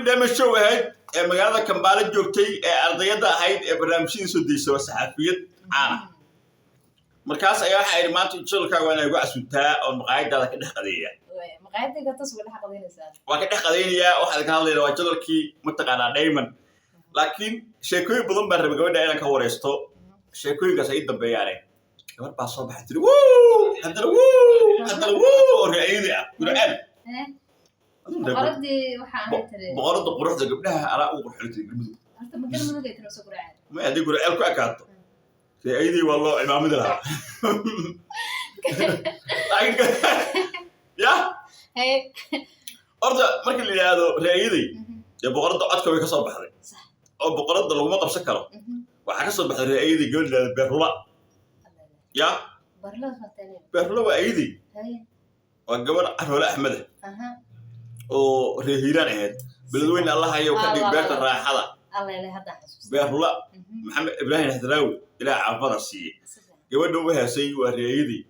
dama show ahayd ee magaalada Kampala joogtay ee ardayda ahayd ee barnaamijyada soo deysay saxaafiyad caan markaas ayaa waxa ay maanta jilka waan ay ugu casuuntaa oo maqaayadda ka dhex qadeeya maqaayadda taas wada xaqadeynaysaa waa ka dhex qadeynaya waxa laga hadlayaa waa jilkii mataqaana Diamond laakiin sheekooyin badan baa rabay gabadha inaan ka wareysto sheekooyinkaas ay dambeeyaan gabar baa soo baxay hadda wuu raayida quraan boqoradii waxaan tiray boqorada quruxda gabdhaha ala ugu qurxintay gabdhuhu horta ma galmudug ay tirso quraan ma adii quraan ku akaato raayidii wallo imaamada lahaa ya orda markii la yiraahdo raayidii ee boqorada codka way ka soo baxday oo boqorada lagu ma qabsan karo waxa ka soo baxday raayidii gabadha Berla ya Berla waa ayidii waa gabar Arwala Ahmed oo reehiran ahayd bilowin Allah ayo ka dhig beerta raaxada Allah ilaahay hada xasuus Berla Maxamed Ibrahim Hadraawi ila afada si gabadhu waxa say waa raayidii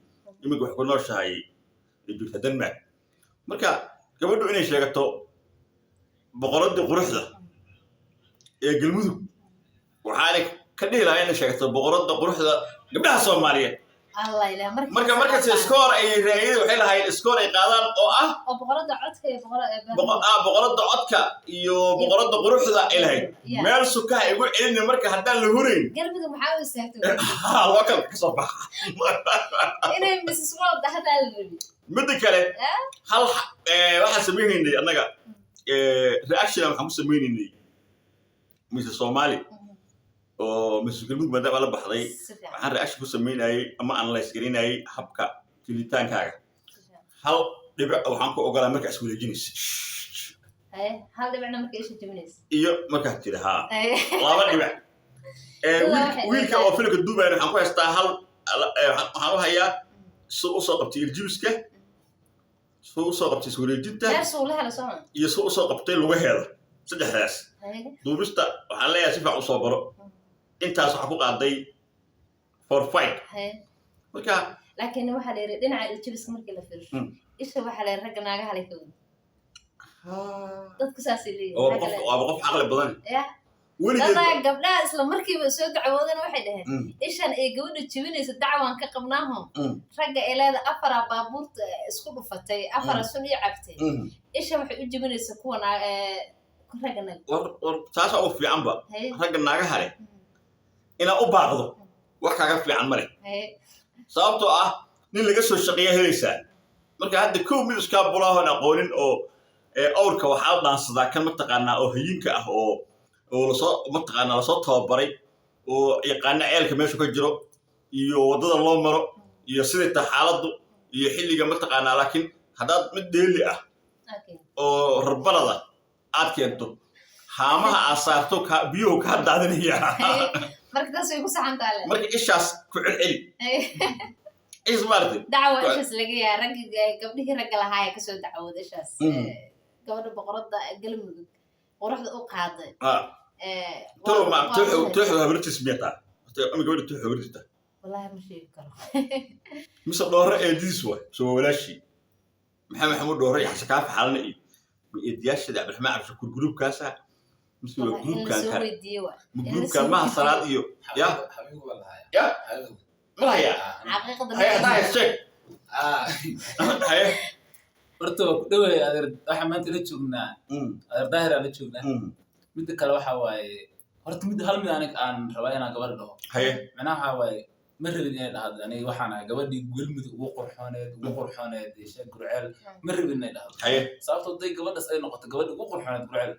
imika wax ku nooshahay inta Denmark marka gabadhu inay sheegato boqorada quruxda ee galmudug waxa ka dhiilahay inay sheegato boqorada quruxda gabdhaha Soomaaliyeed Allah ilaahay marka score ay raayid waxay lahayd score ay qaadaan oo ah boqorada codka iyo boqorada codka iyo boqorada quruxda ay lahayd meel suka ay ugu celin marka hadaan la hureyn galmudug maxaa u istaagtay waa ka soo bax inay Mrs. World hadal rabi mid kale hal waxa sameeynay anaga reaction waxaan ku sameeynay Mrs. Somali oo mas'uuliyad madaba la baxday waxaan reaction ku sameynay ama analyze garinay habka tilitaankaaga hal dhibic waxaan ku ogolaa marka isku wareejinayso hal dhibicna marka isku jibinayso iyo marka tiraha laba dhibic wiilka oo filka Dubai waxaan ku haystaa hal waxaan u hayaa soo soo qabtay iljiiska soo soo qabtay wareejinta iyo soo soo qabtay lugaheeda saddexdaas duubista waxaan leeyahay si fiican u soo baro intaas waxa ku qaaday for fight marka laakiin waxa la yiri dhinaca iljiiska markii la fiirsho isha waxa la rag naaga halay ka dadku saasay leeyihiin waa qof aqli badan dada gabdhaha isla markiiba soo dacwoodana waxay dhaheen ishan ay gabadha jibinayso dacwan ka qabnaaho ragga eleeda afara baabuurta isku dhufatay afara sun iyo cabtay isha waxay u jibinaysaa kuwa ragga war taas oo fiican ba ragga naaga hale ina u baaqdo wax kaaga fiican mare sababtoo ah nin laga soo shaqeeyo helaysaa marka hadda koow mid iska bulaahan aqoonin oo awrka waxa dhaansadaa kan mataqaanaa oo hayinka ah oo la soo mataqaanaa la soo tababaray oo yaqaana ceelka meesha ka jiro iyo wadada loo maro iyo sida xaaladdu iyo xilliga mataqaanaa laakiin hadaad mid dheeli ah oo rabbalada aad keento haamaha asaarto ka biyo ka daadinaya marka taas way ku saxantaale marka ishaas ku celceli ismaartay dacwo ishaas laga yaa ragga gabdhihii ragga lahaa ka soo dacwooday ishaas gabadha boqorada galmudug quruxda u qaaday تو ما تروح هبرتس ميتا أنا قبل تروح هبرتها والله مش يكره مثل دورة إديسوا سو ولا شيء محمد حمود دورة يحس كاف حالنا إيه إدياش ده عبد الرحمن عبد الشكور جروب كاسة مثل جروب كان جروب كان مع صلاة إيو يا حبيبي والله يا ما هي حقيقة هي الشيء هي برتو دوي أدر أحمد تلتشونا أدر ظاهر تلتشونا midda kale waxa waaye horta mid hal mid aan rabaa inaan gabadha dhaho macnaha waxa waaye ma rabin inay dhahdo aniga waxaan gabadhii galmudug ugu qurxooneed sheeg gurceel ma rabin inay dhahdo sababtoo day gabadhaas ay noqoto gabadha ugu qurxooneed gurceel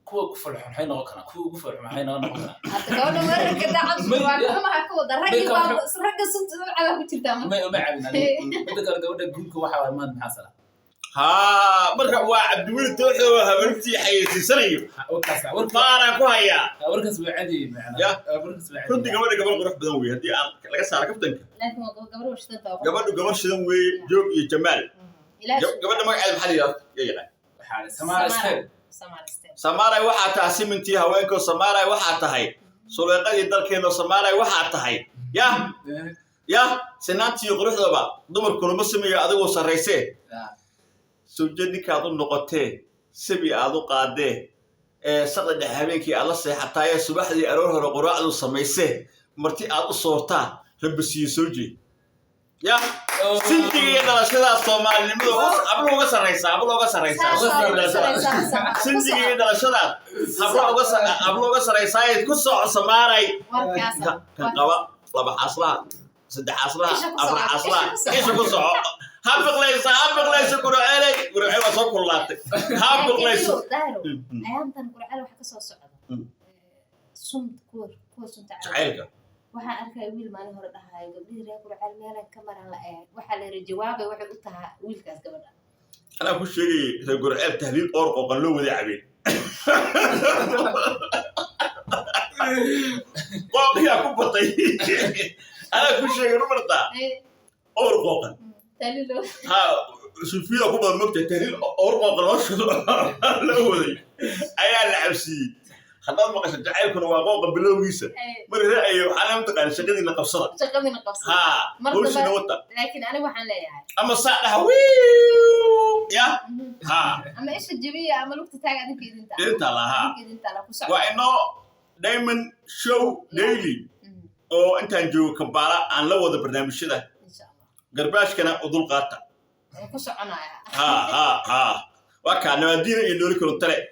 kuwa ku falxun waxay noqon karaan kuwa ugu falxun waxay noqon karaan hadda gabadha weerarka dacad waa ka wada ragga sunta cala ku jirtaa ma cabin midda kale gabadha gunka waxa waaye maad maxaa sala ها مركب واحد دول توحوا هبلتي حياتي سريع وكاسا كو هيا وركس بعدي معنا وركس بعدي كنت قبل قروح بدوي هدي لقى صار كفتنك لكن قبل وش تنتظر قبل شدوي جوب جمال قبل ما قاعد بحالي يا حالي سمارة waxa taa simintii haweenko Soomaaliya waxa tahay suuqyadii dalkeena Soomaaliya waxa tahay ya sinaantii quruxdaba dumarku lama sameeyo adigoo sareysay سوجني كادو نقطة سبي عادو قادة صدق حبيبك الله حتى يا صباح دي أروح القراء الصميسة مرتي أبو صورتا ربسي سوجي يا سنتي هذا شذا الصومال نمدو أبلو قصر رئيسا أبلو قصر رئيسا سنتي هذا شذا أبلو قصر رئيسا كسر صماري كان قوا طبعا أصلا سد أصلا أفرع أصلا إيش كسر هابق ليس كرو علي كرو علي وصل كلاتك هابق ليس أيام تنقول على وحكي صوت صعب سمت كور سمت عيلك waxaan arkay wiil maalin hore dhahay gabdhihii reer Qurcaan meelan kamera la ee waxa la jawaabay waxay u tahay wiilkaas gabadha ana ku sheegay reer Qurcaan tahliil or qoqon loo wada cabeen qoqiya ku batay ana ku sheegay rumarta or qoqon tahliil ha sufiya ku bad magta tahliil or qoqon loo waday ayaa la cabsiyay خدام ما قصد جعلكم واقوق بلوغيسة مرة أيوة أنا متقال شقدي نقفصها ها وش نوتة لكن أنا وحنا لا يعني أما صاحها ويو يا ها أما إيش الجميع عملوك تتاجع دي كده أنت لا ها وإنه دايما شو ديلي أو أنت نجو كبارة عن لو هذا برنامج كذا إن شاء الله قرباش كنا أضل قاطع كوسع أنا ها وكان ودينا إنه لكم ترى